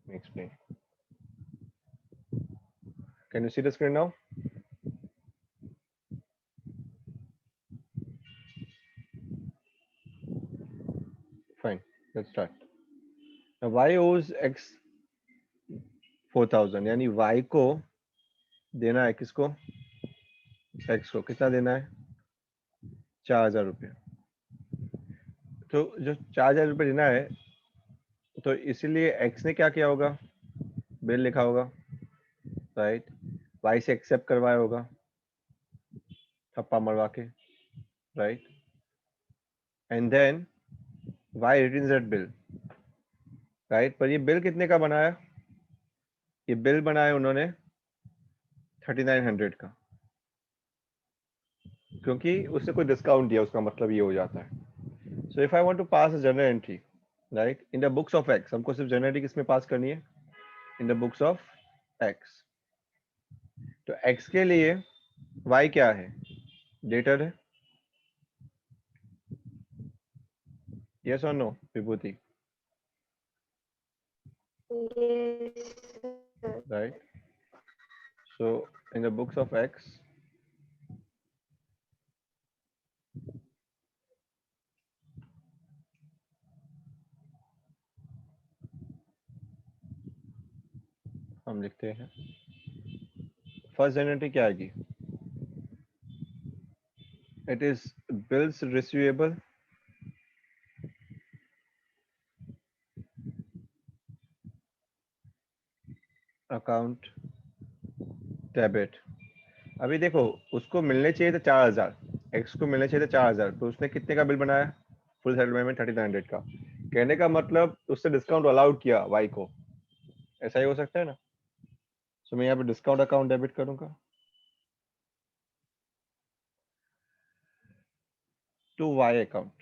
Let me explain. Can you see the screen now? Fine. Let's start. Now y owes x 4000, यानी y को देना है किसको? x को कितना देना है? 4000 रुपये. तो जो 4000 रुपये देना है, तो इसीलिए x ने क्या किया होगा? बिल लिखा होगा, राइट? y से एक्सेप्ट करवाया होगा थप्पा मरवा के, right? And then y returns that bill, right? पर ये बिल कितने का बनाया? ये बिल बनाया उन्होंने 3900 का, क्योंकि उससे कोई डिस्काउंट दिया, उसका मतलब ये हो जाता है. So if I want to pass a journal entry, right, in the books of X, हमको सिर्फ जर्नल एंट्री किसमें पास करनी है? In the books of X. तो एक्स के लिए y क्या है? डेटर है. यस और no Vibhuti? Yes, sir. Right. So in the books of X, हम लिखते हैं फर्स्ट जर्नल एंट्री क्या आएगी? It is bills receivable account debit. अभी देखो, उसको मिलने चाहिए था 4000, एक्स को मिलने चाहिए था 4000, तो उसने कितने का बिल बनाया? फुल सेटलमेंट में 3900 का. कहने का मतलब उससे डिस्काउंट अलाउड किया वाई को. ऐसा ही हो सकता है ना? तो मैं यहाँ पे डिस्काउंट अकाउंट डेबिट करूंगा to Y account.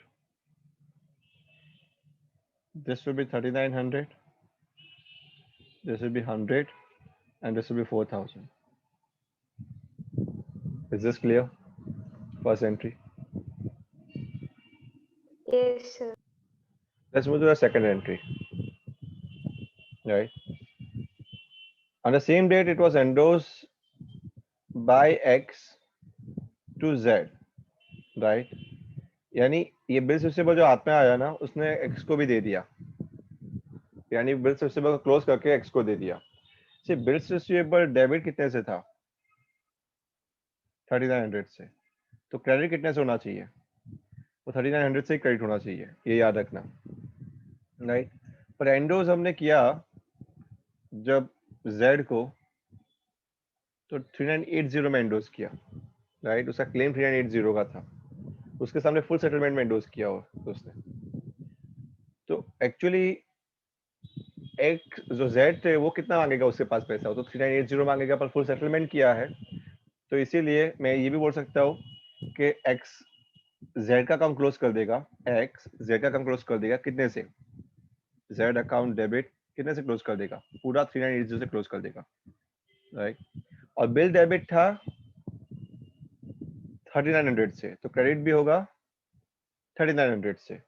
This will be 3900, this will be 100, and this will be 4000. Is this clear? First entry. Yes, sir. Let's move to the second entry, right? On the same date, it was endorsed by X to Z, right? यानी ये bill receivable जो हाथ में आया ना, उसने X को भी दे दिया, यानी बिल रिसीवेबल क्लोज करके X को दे दिया. सिर्फ बिल रिसीवेबल डेबिट कितने से था? 3900 से. तो क्रेडिट कितने से होना चाहिए? वो 3900 से क्रेडिट होना चाहिए, ये याद रखना, राइट? पर एंडोज हमने किया जब Z को, तो 3980 में एंडोज किया, राइट? उसका क्लेम 3980 का था, उसके सामने फुल सेटलमेंट में एंडोज किया हो उसने. तो एक्चुअली एक जो Z थे वो कितना मांगेगा उसके पास पैसा? वो तो 3980 मांगेगा, पर फुल सेटलमेंट किया है. तो इसीलिए मैं ये भी बोल सकता हूँ कि X Z का अकाउंट क्लोज कर देगा, X Z का अकाउंट क्लोज कर देगा कितने से? Z अकाउंट डेबिट कितने से क्लोज कर देगा? पूरा 3980 से क्लोज कर देगा, राइट? और बिल डेबिट था 3900 से, तो क्रेडिट भी होगा 3900 से.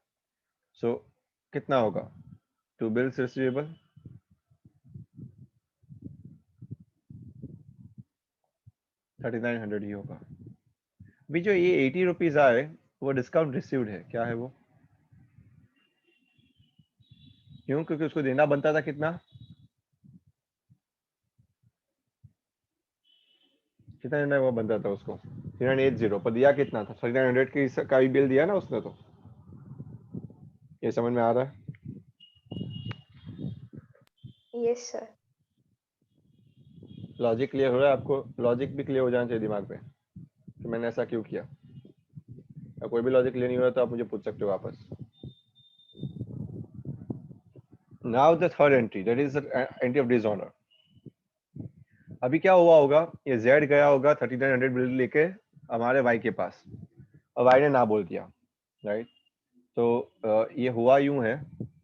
सो कितना होगा? टू बिल्स रिसीवेबल 3900 ही होगा. अभी जो ये 80 रुपीज आए, वो डिस्काउंट रिसीव्ड है. क्या है वो? क्यों? क्योंकि उसको देना बनता था कितना? कितना देना वो बनता था उसको? 3980, पर दिया कितना था? 3900 का ही बिल दिया ना उसने. तो ये समझ में आ रहा है? Yes, sir. लॉजिक क्लियर हो रहा है आपको? लॉजिक भी क्लियर हो जाना चाहिए दिमाग में कि मैंने ऐसा क्यों किया. या कोई भी लॉजिक क्लियर नहीं हो रहा तो आप मुझे पूछ सकते हो वापस. Now the third entry, that is entry of dishonour. अभी क्या हुआ होगा? ये जेड गया होगा 3900 बिल लेके हमारे वाई के पास, और वाई ने ना बोल दिया, राइट? तो ये हुआ यूं है,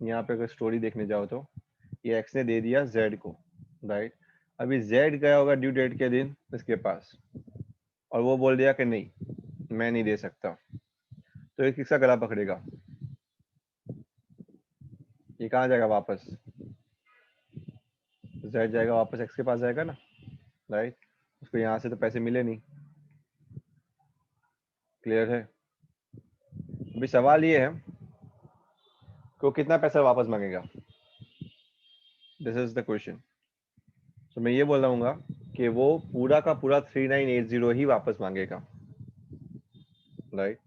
यहाँ पे अगर स्टोरी देखने जाओ तो ये एक्स ने दे दिया जेड को, राइट? अभी जेड गया होगा ड्यू डेट के दिन इसके पास, और वो बोल दिया कि नहीं, मैं नहीं दे सकता. तो ये किसका गला पकड़ेगा? ये कहाँ जाएगा वापस? z जाएगा वापस x के पास जाएगा ना, राइट। उसको यहाँ से तो पैसे मिले नहीं, क्लियर है। अभी सवाल ये है कि वो कितना पैसा वापस मांगेगा, दिस इज द क्वेश्चन। तो मैं ये बोल रहा कि वो पूरा का पूरा 3980 ही वापस मांगेगा, राइट।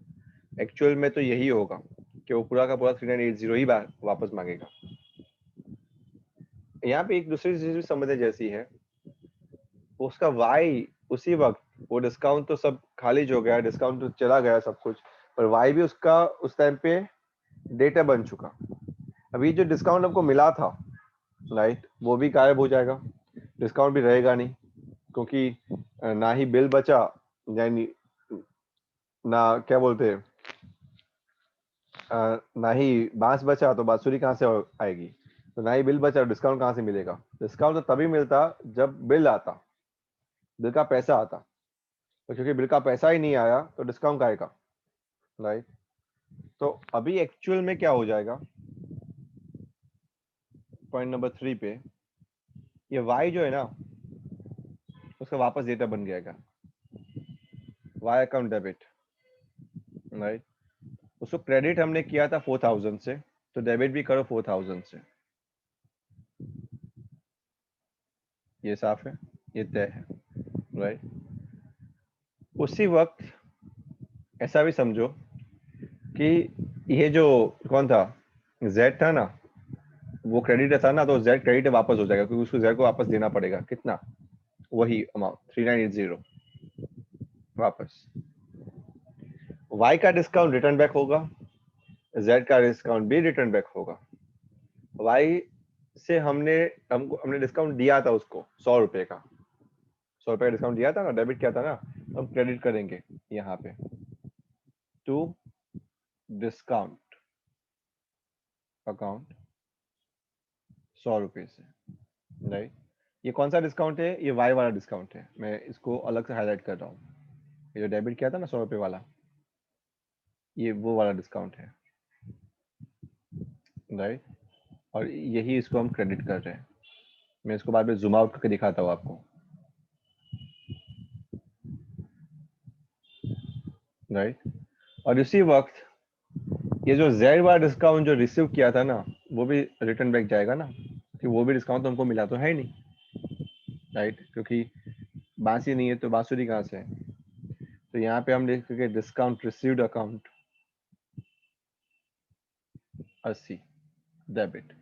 एक्चुअल में तो यही होगा कि वो पूरा का पूरा 3980 ही वापस मांगेगा। यहाँ पे एक दूसरी चीज भी समझने जैसी है, उसका वाई उसी वक्त, वो डिस्काउंट तो सब खाली हो गया, डिस्काउंट तो चला गया सब कुछ, पर वाई भी उसका उस टाइम पे डेटा बन चुका। अभी जो डिस्काउंट हमको मिला था, राइट, वो भी गायब हो जाएगा, डिस्काउंट भी रहेगा नहीं, क्योंकि ना ही बिल बचा, यानी ना क्या बोलते हैं, ना ही बांस बचा तो बांसुरी कहाँ से आएगी, तो ना ही बिल बचा, डिस्काउंट कहाँ से मिलेगा। डिस्काउंट तो तभी मिलता जब बिल आता, बिल का पैसा आता, तो क्योंकि बिल का पैसा ही नहीं आया तो डिस्काउंट आएगा, राइट। तो अभी एक्चुअल में क्या हो जाएगा, पॉइंट नंबर 3 पे, ये वाई जो है ना, उसका वापस डेटा बन जाएगा, वाई अकाउंट डेबिट, राइट। उसको क्रेडिट हमने किया था 4000 से, तो डेबिट भी करो 4000 से, ये साफ है, ये तय है, राइट। उसी वक्त ऐसा भी समझो कि ये जो कौन था, जेड था ना, वो क्रेडिट था ना, तो जेड क्रेडिट वापस हो जाएगा, क्योंकि उसको जेड को वापस देना पड़ेगा कितना, वही अमाउंट 3980 वापस। वाई का डिस्काउंट रिटर्न बैक होगा, जेड का डिस्काउंट भी रिटर्न बैक होगा। वाई से हमने डिस्काउंट दिया था उसको 100 रुपए का, 100 रुपए का डिस्काउंट दिया था ना, डेबिट किया था ना, हम क्रेडिट करेंगे यहाँ पे टू डिस्काउंट अकाउंट 100 रुपए से, राइट। ये कौन सा डिस्काउंट है, ये वाई वाला डिस्काउंट है, मैं इसको अलग से हाईलाइट कर रहा हूँ। ये जो डेबिट किया था ना 100 रुपए वाला, ये वो वाला डिस्काउंट है, राइट। और यही इसको हम क्रेडिट कर रहे हैं। मैं इसको बाद में जूम आउट करके दिखाता हूँ आपको, राइट। और इसी वक्त ये जो जेड वाला डिस्काउंट जो रिसीव किया था ना, वो भी रिटर्न बैक जाएगा ना, कि वो भी डिस्काउंट तो हमको मिला तो है ही नहीं, राइट, क्योंकि बांसी नहीं है तो बांसुरी कहाँ से है। तो यहाँ पे हम लिखेंगे डिस्काउंट रिसीव्ड अकाउंट 80 डेबिट,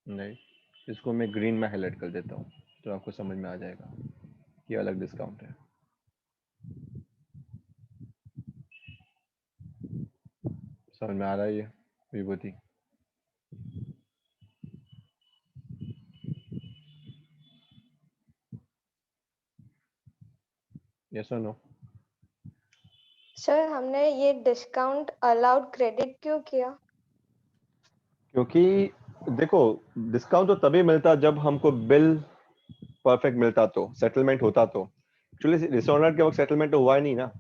नहीं, इसको मैं ग्रीन में हाईलाइट कर देता हूँ तो आपको समझ में आ जाएगा कि अलग डिस्काउंट है। समझ में आ रहा है ये विभूति? यस और नो? सर हमने ये डिस्काउंट अलाउड क्रेडिट क्यों किया? क्योंकि देखो, डिस्काउंट तो तभी मिलता जब हमको बिल परफेक्ट मिलता, तो सेटलमेंट होता। तो एक्चुअली डिसऑनर के वक्त सेटलमेंट तो हुआ ही नहीं ना,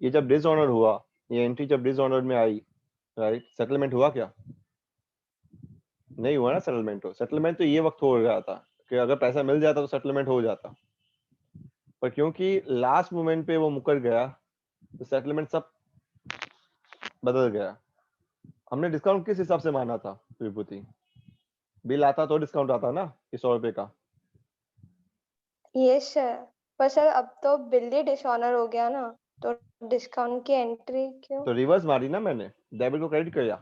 ये जब डिसऑनर हुआ, ये एंट्री जब डिसऑनर में आई, राइट, सेटलमेंट हुआ क्या? नहीं हुआ ना सेटलमेंट। तो सेटलमेंट तो ये वक्त हो रहा था कि अगर पैसा मिल जाता तो सेटलमेंट हो जाता, पर क्योंकि लास्ट मोमेंट पे वो मुकर गया तो सेटलमेंट सब बदल गया। हमने डिस्काउंट किस हिसाब से माना था विभूति? बिल आता तो डिस्काउंट आता ना, ये 100 रुपए का। यस सर, पर सर अब तो बिल ही डिसऑनर हो गया ना, तो डिस्काउंट की एंट्री क्यों? तो रिवर्स मारी ना मैंने, डेबिट को क्रेडिट किया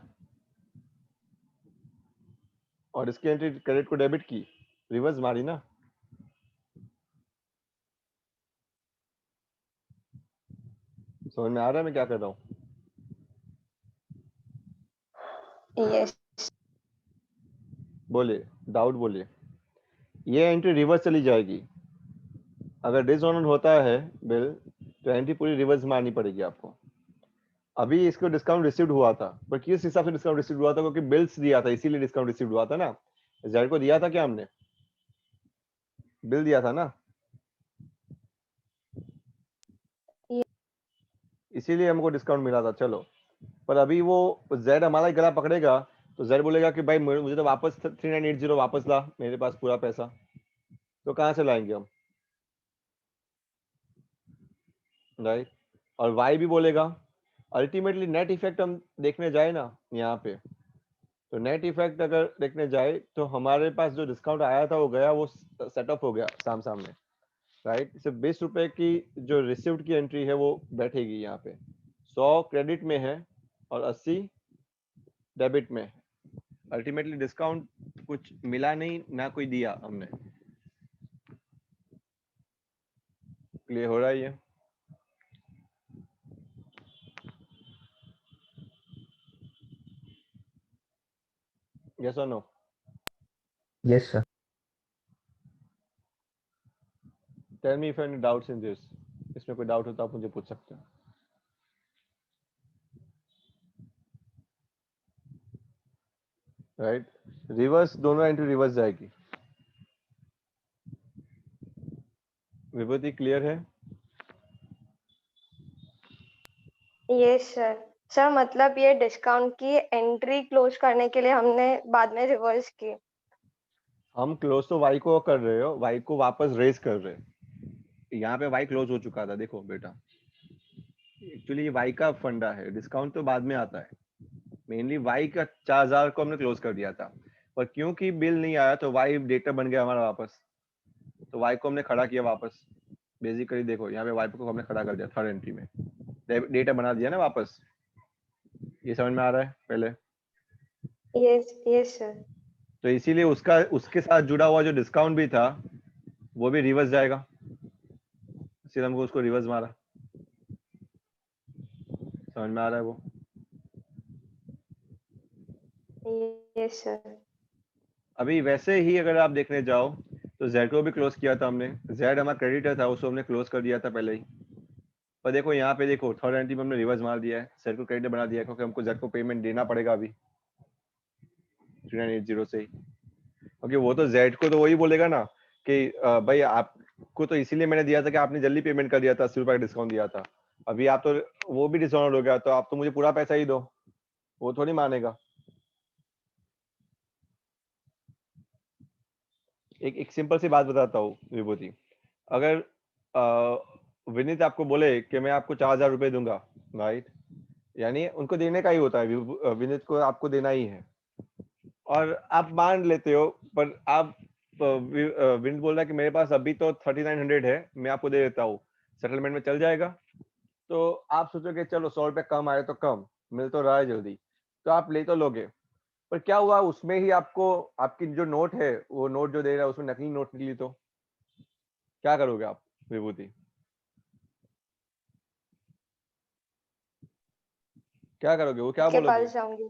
और इसकी एंट्री क्रेडिट को डेबिट की, रिवर्स मारी ना। समझ में आ रहा है मैं क्या कर रहा हूँ? यस। बोलिए, डाउट बोलिए। ये एंट्री रिवर्स चली जाएगी, अगर डिसऑनर होता है बिल तो एंट्री पूरी रिवर्स मारनी पड़ेगी आपको। अभी इसको डिस्काउंट रिसीव्ड हुआ था, पर किस हिसाब से डिस्काउंट रिसीव्ड हुआ था? क्योंकि बिल्स दिया था इसीलिए डिस्काउंट रिसीव्ड हुआ था ना। जेड को दिया था क्या हमने? बिल दिया था ना, इसीलिए हमको डिस्काउंट मिला था। चलो, पर अभी वो जेड हमारा ही गला पकड़ेगा तो जेड बोलेगा कि भाई मुझे तो वापस 3980 वापस ला, मेरे पास पूरा पैसा। तो कहाँ से लाएंगे हम, राइट। और वाई भी बोलेगा, अल्टीमेटली नेट इफेक्ट हम देखने जाए ना यहाँ पे, तो नेट इफेक्ट अगर देखने जाए तो हमारे पास जो डिस्काउंट आया था वो गया, वो सेटअप हो गया सामने, राइट। सिर्फ 20 रुपए की जो रिसिप्ट की एंट्री है वो बैठेगी यहाँ पे, 100 क्रेडिट में है और 80 डेबिट में है। अल्टीमेटली डिस्काउंट कुछ मिला नहीं ना, कोई दिया हमने। क्लियर हो रहा है ये? यस और no? Yes, sir. Tell me if any doubts in this. इसमें कोई डाउट हो तो आप मुझे पूछ सकते हैं। राइट, रिवर्स, दोनों एंट्री रिवर्स जाएगी। विभूति क्लियर है? Yes sir. सर मतलब ये डिस्काउंट की एंट्री क्लोज करने के लिए हमने बाद में रिवर्स की। हम क्लोज तो वाई को कर रहे हो, वाई को वापस रेज कर रहे हैं। यहाँ पे वाई क्लोज हो चुका था, देखो बेटा, एक्चुअली ये वाई का फंडा है, डिस्काउंट तो बाद में आता है। मेनली वाई का 4000 को हमने क्लोज कर दिया था, पर क्योंकि बिल नहीं आया तो वाई डेटा बन गया हमारा वापस, तो वाई को हमने खड़ा किया वापस। बेसिकली देखो यहाँ पे वाई को हमने खड़ा कर दिया थर्ड एंट्री में, डेटा बना दिया ना वापस। ये समझ में आ रहा है पहले? Yes yes sir. तो इसीलिए उसका उसके साथ जुड़ा हुआ जो डिस्काउंट भी था वो भी रिवर्स जाएगा, इसलिए हमको उसको रिवर्स मारा। समझ में आ रहा है वो? Yes sir. अभी वैसे ही अगर आप देखने जाओ तो जेड को भी क्लोज किया था हमने, जेड हमारा क्रेडिटर था, उसको हमने क्लोज कर दिया था पहले ही। पर देखो यहाँ पे देखो थर्ड एंट्री में हमने रिवर्स मार दिया है, जेड को क्रेडिटर बना दिया है, क्योंकि हमको जेड को पेमेंट देना पड़ेगा अभी 3980 से ही। क्योंकि वो तो जेड को तो वही बोलेगा ना कि भाई आपको तो इसीलिए मैंने दिया था कि आपने जल्दी पेमेंट कर दिया था, 80 रुपए का डिस्काउंट दिया था, अभी आप तो वो भी डिसऑनर हो गया, तो आप तो मुझे पूरा पैसा ही दो। वो थोड़ी मानेगा। एक सिंपल सी बात बताता हूँ विभूति, अगर विनीत आपको बोले कि मैं आपको 4000 रुपए दूंगा, राइट, यानी उनको देने का ही होता है, विनीत को आपको देना ही है, और आप मान लेते हो, पर आप विनीत बोल रहा है कि मेरे पास अभी तो 3900 है, मैं आपको दे देता हूँ, सेटलमेंट में चल जाएगा। तो आप सोचोगे चलो 100 रुपए कम आए तो कम, मिल तो रहा है जल्दी, तो आप ले तो लोगे। पर क्या हुआ उसमें ही आपको, आपकी जो नोट है वो नोट जो दे रहा है उसमें नकली नोट निकली, तो क्या करोगे आप विभूति? क्या करोगे? वो क्या के बोलोगे? पास जाऊंगी।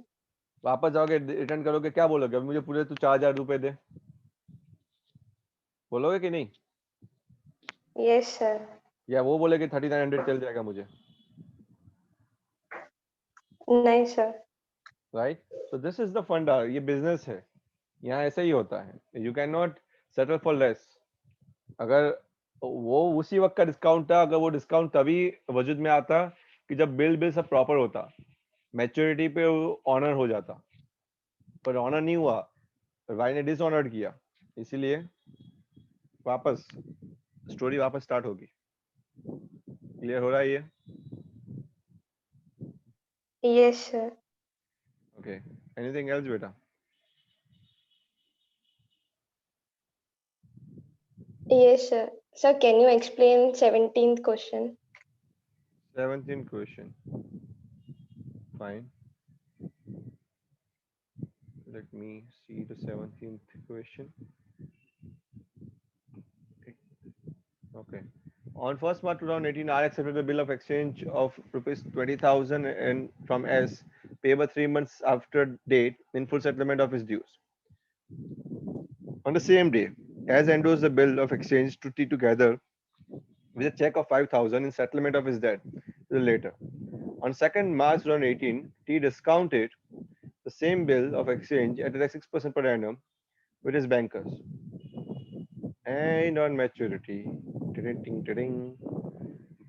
वापस जाओगे, रिटर्न करोगे, क्या बोलोगे? अभी मुझे पूरे तू 4000 रुपए दे, बोलोगे कि नहीं? Yes sir. या वो बोले कि 3900 चल जाएगा मुझे, नहीं sir. Right. So this is the फंडा, ये बिजनेस है, यहाँ ऐसा ही होता है, you can not settle for less. अगर वो उसी वक्त का डिस्काउंट था, अगर वो डिस्काउंट तभी वजूद में आता कि जब बिल बिल सब प्रॉपर होता, मैच्योरिटी पे ऑनर हो जाता, पर ऑनर नहीं हुआ, भाई ने डिसऑनर्ड किया, इसीलिए वापस स्टोरी वापस स्टार्ट होगी। क्लियर हो रहा है ये? Yes sir. Okay, anything else बेटा? Yes sir. Sir can you explain 17th question? 17th question, fine, let me see the 17th question. Okay. On 1st March 2018, R accepted the bill of exchange of rupees 20,000 and from S, payable 3 months after date in full settlement of his dues. On the same day, as endorsed the bill of exchange to T together with a check of 5,000 in settlement of his debt later. On 2nd March 2018, T discounted the same bill of exchange at a 6% per annum with his bankers. And on maturity,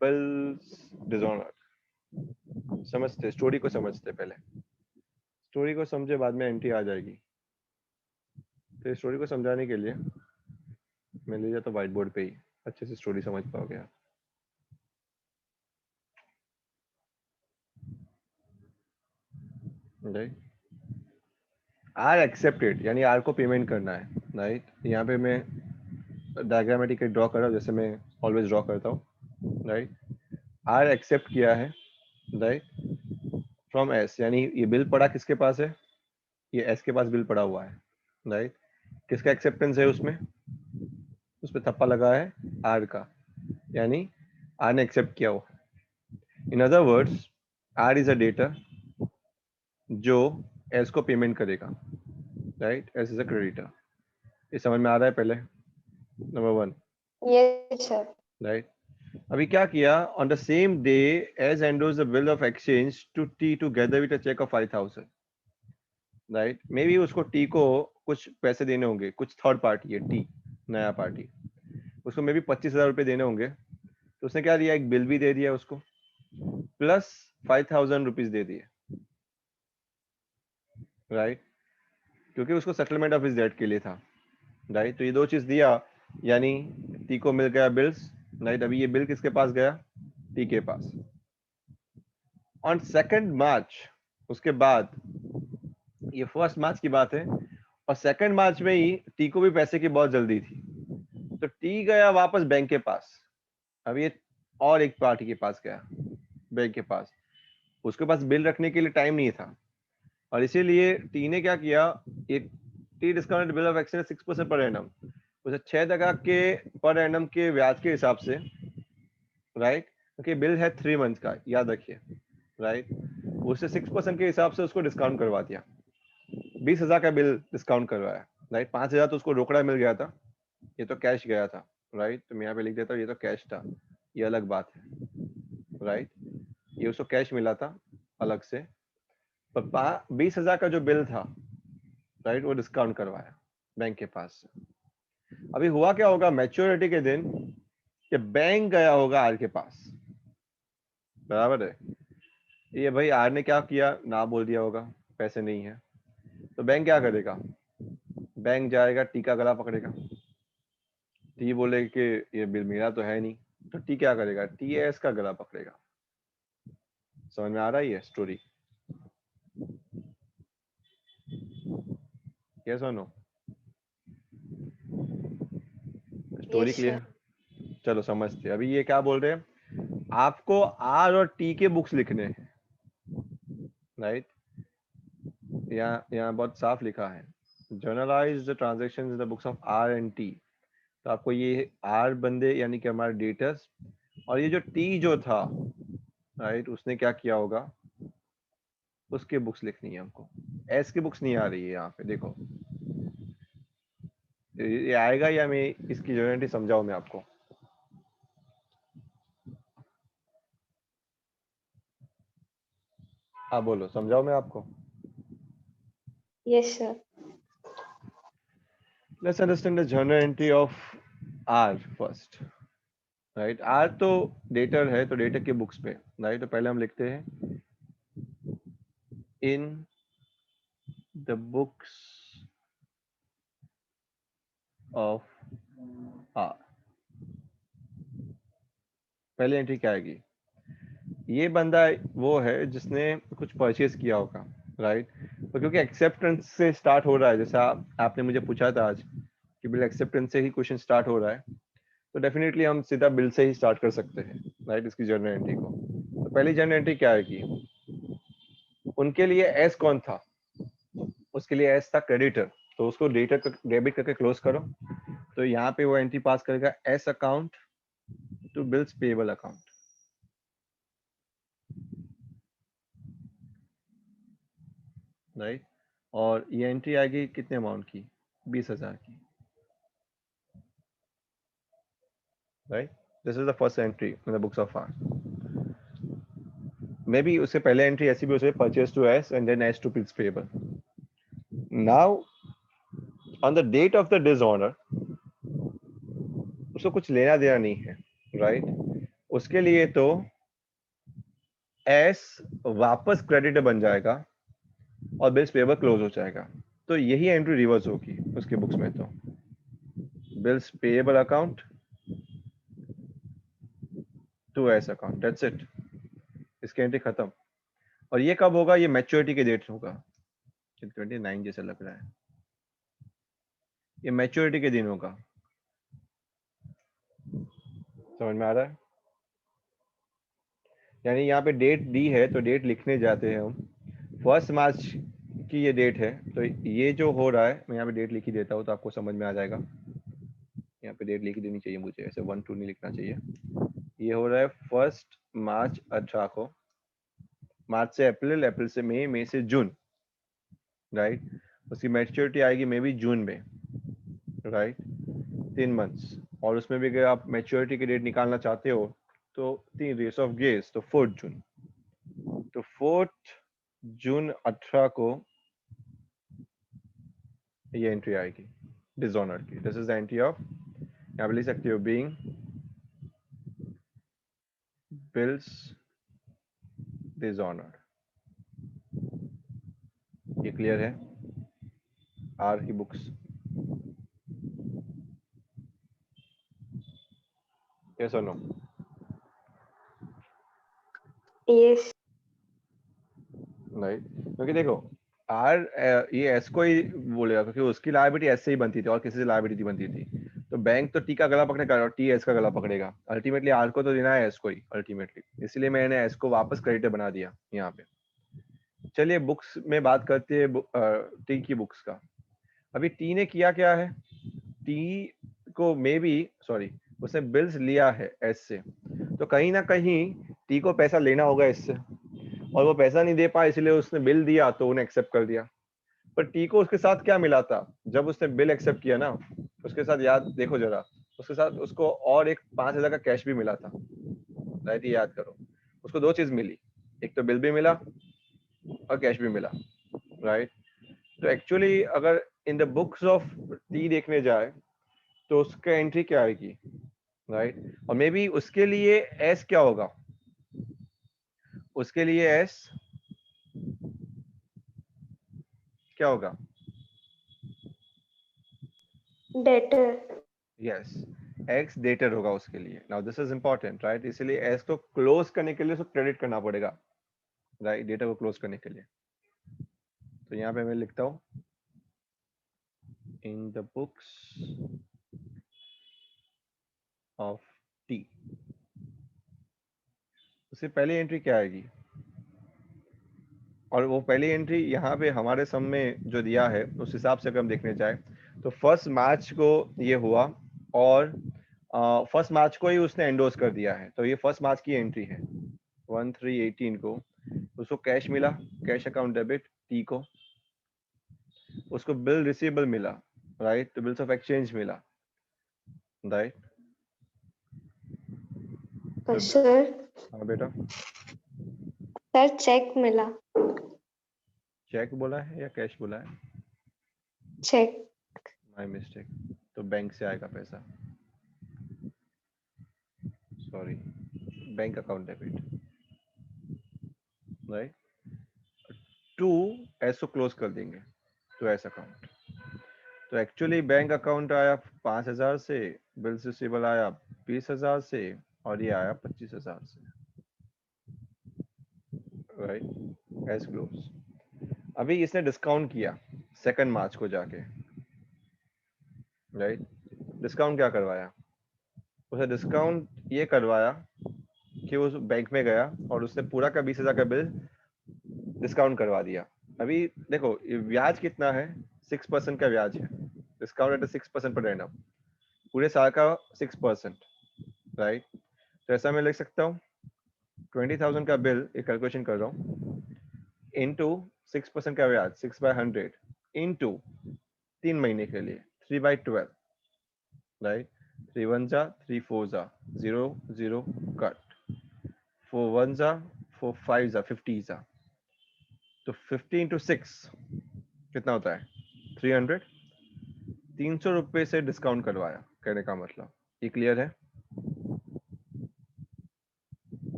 bills dishonored. समझते, story को समझते पहले। Story को समझे, बाद में entry आ जाएगी। तो इस स्टोरी को समझाने के लिए मैं ले जाता हूँ व्हाइट बोर्ड पे ही, अच्छे से स्टोरी समझ पाओगे आप। राइट, आर एक्सेप्टेड यानी आर को पेमेंट करना है। राइट, यहाँ पे मैं डायग्रामेटिक ड्रॉ कर रहा हूँ जैसे मैं ऑलवेज ड्रॉ करता हूँ। राइट, आर एक्सेप्ट किया है राइट फ्रॉम एस, यानी ये बिल पड़ा किसके पास है, ये एस के पास बिल पड़ा हुआ है। राइट, किसका एक्सेप्टेंस है उसमें, उस पर थप्पा लगा है आर का, यानी आर ने एक्सेप्ट किया हुआ। In other words R is a debtor जो एस को पेमेंट करेगा। Right, S is a creditor. ये समझ में आ रहा है पहले, नंबर 1। Yes sir. राइट, अभी क्या किया, on the same day as endorse the bill of exchange to T together with a cheque of 5000। Right, may be उसको टी को कुछ पैसे देने होंगे, कुछ थर्ड पार्टी है टी, नया पार्टी, उसको मे बी 25,000 रुपये देने होंगे। तो उसने क्या दिया, एक बिल भी दे दिया उसको, प्लस 5,000 रुपीज दे दिए। राइट, क्योंकि उसको सेटलमेंट ऑफ हिज डेट के लिए था। राइट, तो ये 2 चीज दिया, यानी टी को मिल गया बिल्स। राइट, अभी ये बिल किसके पास गया, टी के पास। ऑन 2 मार्च, उसके बाद, ये 1 मार्च की बात है, और 2 मार्च में ही टी को भी पैसे की बहुत जल्दी थी, तो टी गया वापस बैंक के पास। अब ये और एक पार्टी के पास गया, बैंक के पास, उसके पास बिल रखने के लिए टाइम नहीं था, और इसीलिए टी ने क्या किया, एक T discounted bill of exchange 6% per annum, उसे 6% के पर एनम के ब्याज के हिसाब से। राइट, क्योंकि बिल है 3 मंथ का, याद रखिए। राइट, उससे 6% के हिसाब से उसको डिस्काउंट करवा दिया, 20,000 का बिल डिस्काउंट करवाया। राइट, 5,000 तो उसको रोकड़ा मिल गया था, ये तो कैश गया था। राइट, तो मैं यहाँ पे लिख देता हूँ, ये तो कैश था, ये अलग बात है। राइट, ये उसको कैश मिला था अलग से, पर 20,000 का जो बिल था, राइट, वो डिस्काउंट करवाया बैंक के पास से। अभी हुआ क्या होगा, मैच्योरिटी के दिन ये बैंक गया होगा आर के पास, बराबर है। ये भाई आर ने क्या किया, ना बोल दिया होगा पैसे नहीं है, तो बैंक क्या करेगा, बैंक जाएगा टी का गला पकड़ेगा, टी बोले कि ये बिल मेरा तो है नहीं, तो टी क्या करेगा, टी एस का गला पकड़ेगा। समझ में आ रहा है स्टोरी, यस और no, story yes clear. Sir. चलो समझते। अभी ये क्या बोल रहे हैं, आपको आर और टी के बुक्स लिखने हैं। राइट, यहाँ बहुत साफ लिखा है, journalise the transaction in the books of R and T. तो आपको ये आर बंदे यानी कि हमारे डेटर्स, और ये जो टी जो था, राइट, उसने क्या किया होगा, उसके बुक्स लिखनी है हमको। एस की बुक्स नहीं आ रही है यहाँ पे, देखो ये आएगा, या मैं इसकी जर्नलिटी समझाऊं मैं आपको। हाँ बोलो, समझाओ मैं आपको। Yes sir. Let's understand the journal entry of R first. Right, R तो डेटर है, तो डेटर के बुक्स पे। राइट, तो पहले हम लिखते हैं in the books of R. पहली एंट्री क्या आएगी, ये बंदा वो है जिसने कुछ परचेज किया होगा। राइट, तो क्योंकि एक्सेप्टेंस से स्टार्ट हो रहा है, जैसा आपने मुझे पूछा था आज कि बिल एक्सेप्टेंस से ही क्वेश्चन स्टार्ट हो रहा है, तो डेफिनेटली हम सीधा बिल से ही स्टार्ट कर सकते हैं। राइट, इसकी जर्नल एंट्री को। तो पहली जर्नल एंट्री क्या आएगी, उनके लिए एस कौन था, उसके लिए एस था क्रेडिटर, तो उसको डेटर डेबिट करके क्लोज करो। तो यहाँ पे वो एंट्री पास करेगा S account to bills payable account. Right, और ये एंट्री आएगी कितने अमाउंट की, 20,000 की। Right, this is the first entry in the books of R. May be उससे पहले एंट्री ऐसी भी हो सकती है, purchase to S and then S to bills payable. Now on the date of the dishonour उसको कुछ लेना देना नहीं है। राइट, उसके लिए तो एस वापस क्रेडिटर बन जाएगा और बिल्स पेबल क्लोज हो जाएगा, तो यही एंट्री रिवर्स होगी उसके बुक्स में। तो bills payable account to S account, that's it, इसकी एंट्री खत्म। और ये कब होगा? ये मैच्योरिटी के डेट होगा। 29 जैसा लग रहा है, ये मैच्योरिटी के दिन होगा। समझ में आ रहा है? यानी यहाँ पे डेट दी है तो डेट लिखने जाते हैं हम, 1 मार्च की ये डेट है, तो ये जो हो रहा है, मैं यहाँ पे डेट लिख ही देता हूँ तो आपको समझ में आ जाएगा। यहाँ पे डेट लिख देनी चाहिए मुझे, ऐसे 1 2 नहीं लिखना चाहिए। ये हो रहा है 1 मार्च 18 को, मार्च से अप्रैल, अप्रैल से मई, मई से जून, राइट। उसकी मैच्योरिटी आएगी मे बी जून में, राइट, 3 मंथ्स। और उसमें भी अगर आप मैच्योरिटी की डेट निकालना चाहते हो तो 3 डेज ऑफ ग्रेस, तो 4 जून। तो 4 जून 18 को ये एंट्री आएगी डिसऑनर की। This is the entry of, यहाँ पे लिख सकते हो, बीइंग बिल्स डिसऑनर। ये क्लियर है आर की बुक्स? यस और नो? यस राइट, क्योंकि देखो आर ये एस को ही बोलेगा, क्योंकि उसकी लायबिलिटी एस से ही बनती थी और किसी से लायबिलिटी बनती थी। तो बैंक तो टी का गला पकड़ेगा और टी एस का गला पकड़ेगा। अल्टीमेटली आर को तो देना है एस को ही अल्टीमेटली, इसलिए मैंने एस को वापस क्रेडिटर बना दिया यहाँ पे। चलिए बुक्स में बात करते हैं टी की बुक्स का। अभी टी ने किया क्या है? टी को मे बी, सॉरी, उसने बिल्स लिया है एस से, तो कहीं ना कहीं टी को पैसा लेना होगा इससे, और वो पैसा नहीं दे पाया, इसलिए उसने बिल दिया तो उन्हें एक्सेप्ट कर दिया। पर टी को उसके साथ क्या मिला था जब उसने बिल एक्सेप्ट किया ना? उसके साथ, याद देखो जरा, उसके साथ उसको और एक 5,000 का कैश भी मिला था, राइट, ये याद करो। उसको 2 चीज मिली, एक तो बिल भी मिला और कैश भी मिला, राइट। तो एक्चुअली अगर इन द बुक्स ऑफ टी देखने जाए तो उसका एंट्री क्या आएगी, राइट। और मे बी उसके लिए एस क्या होगा? उसके लिए एस क्या होगा? डेटर। यस, एक्स डेटर होगा उसके लिए। Now this is important, right, इसलिए एस को क्लोज करने के लिए उसको क्रेडिट करना पड़ेगा, राइट, डेटा को क्लोज करने के लिए। तो यहाँ पे मैं लिखता हूँ इन द बुक्स ऑफ टी। उससे पहली एंट्री क्या आएगी? और वो पहली एंट्री यहाँ पे हमारे सम में जो दिया है उस हिसाब से अगर हम देखने जाए तो 1 मार्च को ये हुआ, और 1 मार्च को ही उसने एंडोर्स कर दिया है, तो ये 1 मार्च की एंट्री है। 1/3/18 को उसको कैश मिला, कैश अकाउंट डेबिट टी को। उसको बिल रिसीवेबल मिला, राइट, तो बिल्स ऑफ एक्सचेंज मिला, राइट। तो सर हाँ बेटा, सर चेक मिला। चेक बोला है या कैश बोला है? चेक। माय मिस्टेक, तो बैंक से आएगा पैसा, sorry, bank account debit, right. To S को क्लोज कर देंगे, टू एस अकाउंट। तो एक्चुअली बैंक अकाउंट आया 5,000 से, बिल्स रिसीवेबल आया 20,000 से, और ये आया 25,000 से, राइट, एस क्लोज। अभी इसने डिस्काउंट किया 2 मार्च को जाके, राइट। डिस्काउंट क्या करवाया? उसे डिस्काउंट ये करवाया कि वो बैंक में गया और उसने पूरा का 20,000 का बिल डिस्काउंट करवा दिया। अभी देखो ये ब्याज कितना है? 6% का ब्याज है, डिस्काउंट एट 6% पर एनम, पूरे साल का 6%, राइट। तो ऐसा मैं लिख सकता हूँ 20,000 का बिल, एक कैलकुलेशन कर रहा हूँ, इंटू 6% का ब्याज, 6/100 इंटू 3 महीने के लिए 3/12, राइट। 3 1 जा 3 4 जा 0 0 कट, 4 1 जा 4 5 जा 50 जा, तो 50 इंटू 6 कितना होता है? 300। 300 रुपए से डिस्काउंट करवाया, कहने का मतलब ये क्लियर है,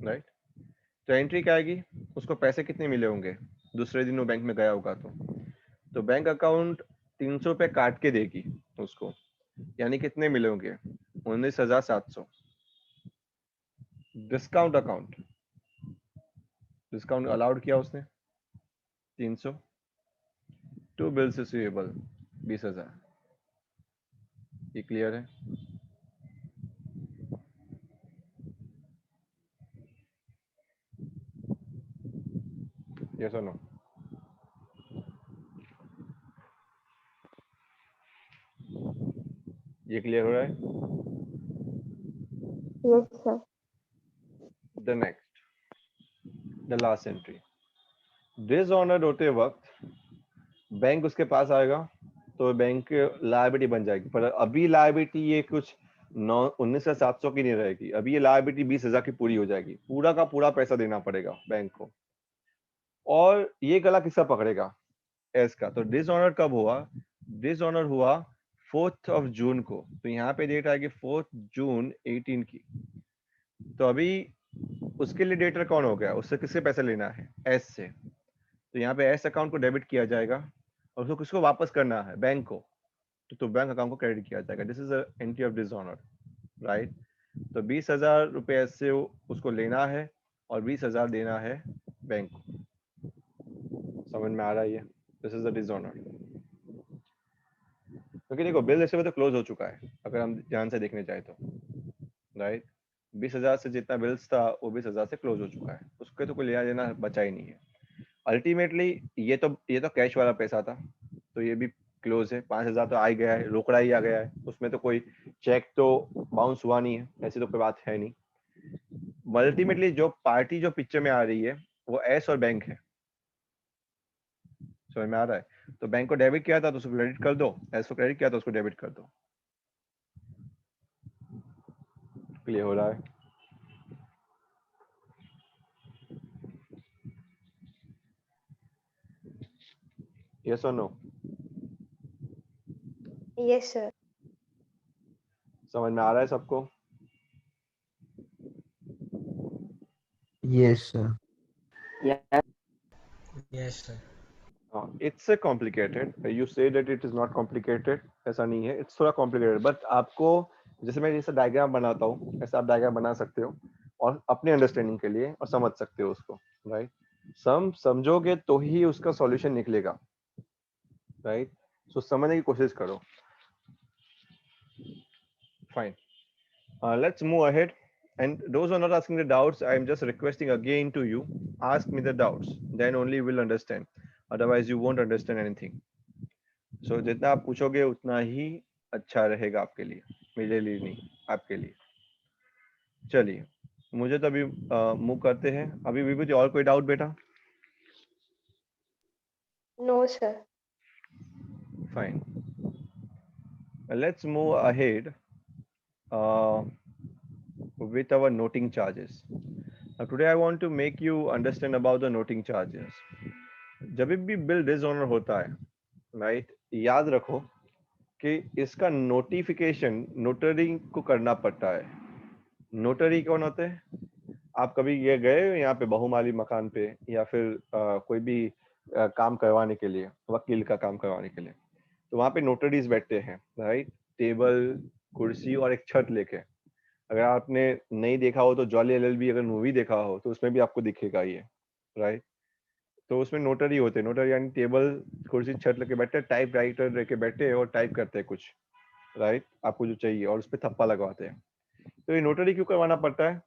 राइट। तो एंट्री क्या आएगी? उसको पैसे कितने मिले होंगे? दूसरे दिन वो बैंक में गया होगा तो बैंक अकाउंट 300 रुपये काट के देगी उसको, यानी कितने मिलेंगे? 19,700। डिस्काउंट अकाउंट, डिस्काउंट अलाउड किया उसने 300 टू बिल्स रिसीवेबल 20,000। ये क्लियर है? यस और नो? ये क्लियर हो रहा है? Yes sir. The next, the last entry, dishonoured होते वक्त बैंक उसके पास आएगा तो बैंक लायबिलिटी बन जाएगी, पर अभी लायबिलिटी ये कुछ 19,700 की नहीं रहेगी, अभी ये लायबिलिटी 20,000 की पूरी हो जाएगी, पूरा का पूरा पैसा देना पड़ेगा बैंक को। और ये गला किस्सा पकड़ेगा एस का। तो डिसऑनर कब हुआ? डिसऑनर हुआ 4th of जून को, तो यहाँ पे डेट आएगी 4th जून 18 की। तो अभी उसके लिए डेटर कौन हो गया? उससे किससे पैसा लेना है? एस से। तो यहाँ पे एस अकाउंट को डेबिट किया जाएगा और उसको किसको वापस करना है? बैंक को। तो बैंक अकाउंट को क्रेडिट किया जाएगा। This is entry of dishonour, right? तो 20,000 रुपए से उसको लेना है और 20,000 देना है बैंक को। समझ में आ रहा है? This is the dishonour. क्योंकि देखो बिल जैसे तो क्लोज हो चुका है अगर हम ध्यान से देखने जाए तो, राइट? 20,000 से जितना बिल्स था वो 20,000 से क्लोज हो चुका है, उसके तो कोई लेना देना बचा ही नहीं है। अल्टीमेटली ये तो कैश वाला पैसा था, तो ये भी क्लोज है। 5,000 तो आ ही गया है, रोकड़ा ही आ गया है, उसमें तो कोई चेक तो बाउंस हुआ नहीं है, ऐसी तो कोई बात है नहीं। अल्टीमेटली जो पार्टी जो पिक्चर में आ रही है वो एस और बैंक है। समझ में आ रहा है? तो बैंक को डेबिट किया था तो उसको क्रेडिट कर दो, एस को क्रेडिट किया तो उसको डेबिट कर दो। क्लियर हो रहा है? यस और नो? Yes sir. समझ में आ रहा है सबको? Yes, sir. Yes, sir. It's complicated, you say that it is not complicated, ऐसा नहीं है, इट्स थोड़ा कॉम्प्लिकेटेड, बट आपको जैसे मैं जैसे डायग्राम बनाता हूँ ऐसा आप डायग्राम बना सकते हो और अपने अंडरस्टैंडिंग के लिए और समझ सकते हो उसको, राइट? समझोगे तो ही उसका सॉल्यूशन निकलेगा, राइट? सो समझने की कोशिश करो। Fine, let's move ahead, and those who are not asking the doubts, I am just requesting again to you, ask me the doubts, then only you will understand, otherwise you won't understand anything. So जितना आप पूछोगे उतना ही अच्छा रहेगा आपके लिए, मेरे लिए नहीं, आपके लिए। चलिए मुझे तो अभी मूव करते हैं। अभी विभूति और कोई डाउट बेटा? No sir. Fine, let's move ahead with our noting charges. Now today I want to make you understand about the noting charges. जब भी बिल डिसऑनर होता है, राइट, याद रखो कि इसका नोटिफिकेशन नोटरी को करना पड़ता है। नोटरी कौन होते हैं? आप कभी ये गए यहाँ पे बहुमाली मकान पे या फिर कोई भी काम करवाने के लिए, वकील का काम करवाने के लिए, तो वहाँ पे नोटरीज बैठते हैं, राइट? टेबल, कुर्सी और एक छत लेके। अगर आपने नहीं देखा हो तो जॉली एलएलबी अगर मूवी देखा हो तो उसमें भी आपको दिखेगा ये, राइट? तो उसमें नोटरी होते हैं। नोटरी यानी टेबल, कुर्सी, छत लेके बैठे, टाइप राइटर लेके बैठे और टाइप करते हैं कुछ, राइट? आपको जो चाहिए, और उस पर थप्पा लगवाते हैं। तो ये नोटरी क्यों करवाना पड़ता है?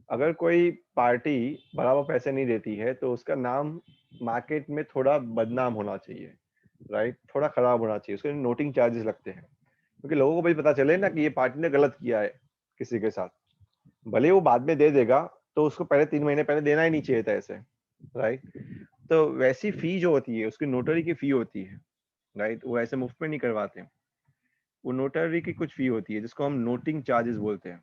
अगर कोई पार्टी बराबर पैसे नहीं देती है तो उसका नाम मार्केट में थोड़ा बदनाम होना चाहिए, राइट? थोड़ा खराब होना चाहिए, उसके नोटिंग चार्जेस लगते हैं, क्योंकि लोगों को भी पता चले ना कि ये पार्टी ने गलत किया है किसी के साथ। भले वो बाद में दे देगा तो उसको पहले 3 महीने पहले देना ही नहीं चाहिए था ऐसे, राइट? तो वैसी फी जो होती है उसकी नोटरी की फी होती है, राइट? वो ऐसे मुफ्त में नहीं करवाते, वो नोटरी की कुछ फी होती है जिसको हम नोटिंग चार्जेस बोलते हैं।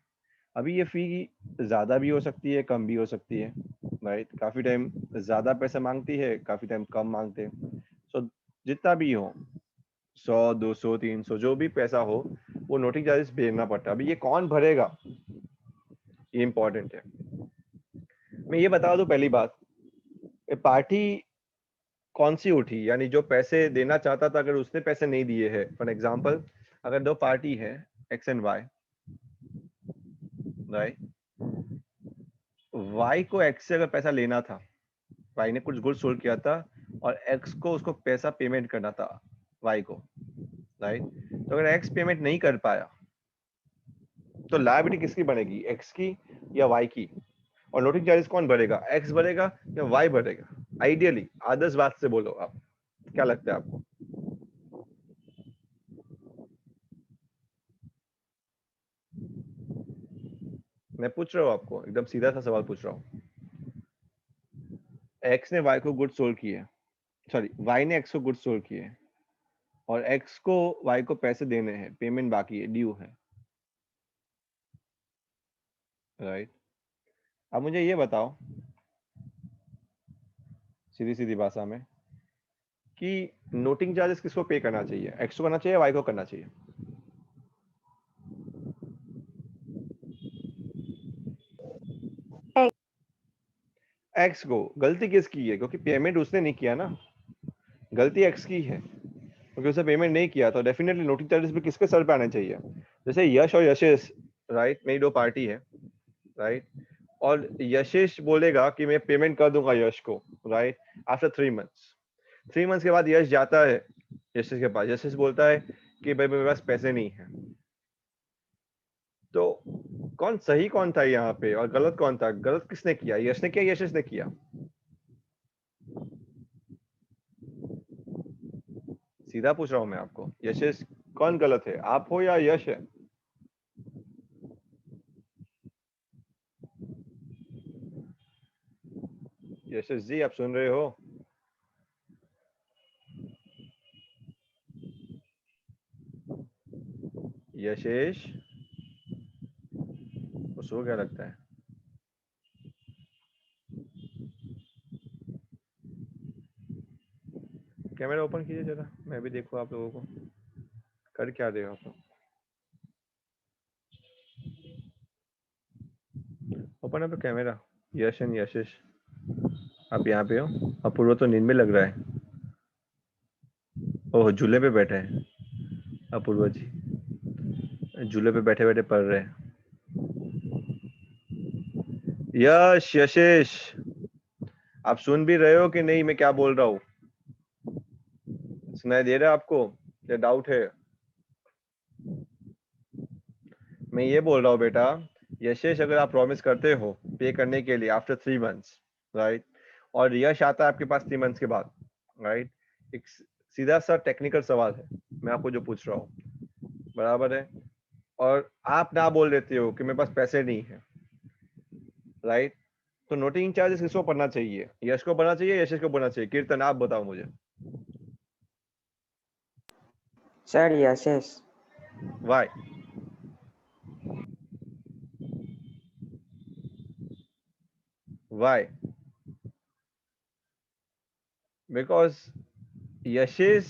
अभी ये फी ज्यादा भी हो सकती है, कम भी हो सकती है, राइट? काफी टाइम ज्यादा पैसा मांगती है, काफी टाइम कम मांगते हैं। सो जितना भी हो, 100, 200, 300 जो भी पैसा हो, वो नोटिंग चार्जेस भेजना पड़ता है। अभी ये कौन भरेगा, ये इंपॉर्टेंट है। मैं ये बता दूं पहली बात, पार्टी कौन सी उठी, यानी जो पैसे देना चाहता था अगर उसने पैसे नहीं दिए हैं। फॉर एग्जांपल अगर दो पार्टी है X and Y, right, Y को एक्स से अगर पैसा लेना था, वाई ने कुछ गुड सोल्ड किया था और एक्स को उसको पैसा पेमेंट करना था वाई को, राइट। तो अगर एक्स पेमेंट नहीं कर पाया तो लायबिलिटी किसकी बनेगी, एक्स की या वाई की? और नोटिंग चार्जेस कौन भरेगा, एक्स भरेगा या वाई भरेगा? आइडियली आदर्श बात से बोलो आप, क्या लगता है आपको? मैं पूछ रहा हूँ आपको, एकदम सीधा सा सवाल पूछ रहा हूँ। एक्स ने वाई को गुड सोल्ड किए, सॉरी वाई ने एक्स को गुड सोल्ड किए और एक्स को वाई को पैसे देने हैं, पेमेंट बाकी है, ड्यू है, राइट। अब मुझे ये बताओ सीधी सीधी भाषा में कि नोटिंग चार्जेस किसको पे करना चाहिए, एक्स को करना चाहिए, वाई को करना चाहिए? एक्स को। गलती किसकी है, क्योंकि पेमेंट उसने नहीं किया ना, गलती एक्स की है क्योंकि उसने पेमेंट नहीं किया। तो डेफिनेटली नोटिंग चार्जेस भी किसके सर पे आने चाहिए? जैसे यश और यशेश, राइट, मेरी दो पार्टी है, राइट, और यशेश बोलेगा कि मैं पेमेंट कर दूंगा यश को, राइट, आफ्टर 3 मंथ्स के बाद यश जाता है यशेश के पास, यशेश बोलता है कि भाई मेरे पास पैसे नहीं है। तो कौन सही कौन था यहाँ पे और गलत कौन था? गलत किसने किया, यश ने किया, यशेश ने किया? सीधा पूछ रहा हूं मैं आपको, यशेश कौन गलत है, आप हो या यश है? यशेश जी आप सुन रहे हो? यशेश उसको क्या लगता है? कैमरा ओपन कीजिए जरा, मैं भी देखूं आप लोगों को कर क्या रहे हो आप लोग। Open up camera. Yash and Yashesh आप यहाँ पे हो? अपूर्व तो नींद में लग रहा है। ओह झूले पे बैठे हैं अपूर्व जी, झूले पे बैठे बैठे पढ़ रहे हैं। यश यशेश आप सुन भी रहे हो कि नहीं मैं क्या बोल रहा हूँ? सुनाई दे रहा है आपको या डाउट है? मैं ये बोल रहा हूँ बेटा, यशेश अगर आप प्रॉमिस करते हो पे करने के लिए आफ्टर 3 मंथ्स, राइट, और यश आता है आपके पास 3 मंथ्स के बाद, राइट, एक सीधा सा टेक्निकल सवाल है मैं आपको जो पूछ रहा हूँ, बराबर है, और आप ना बोल देते हो कि मेरे पास पैसे नहीं है, राइट, तो नोटिंग चार्जेस किसको पढ़ना चाहिए, यश को पढ़ना चाहिए, यशेश को पढ़ना चाहिए? कीर्तन आप बताओ मुझे। Sir Yashesh. Why? Why? Because Yashish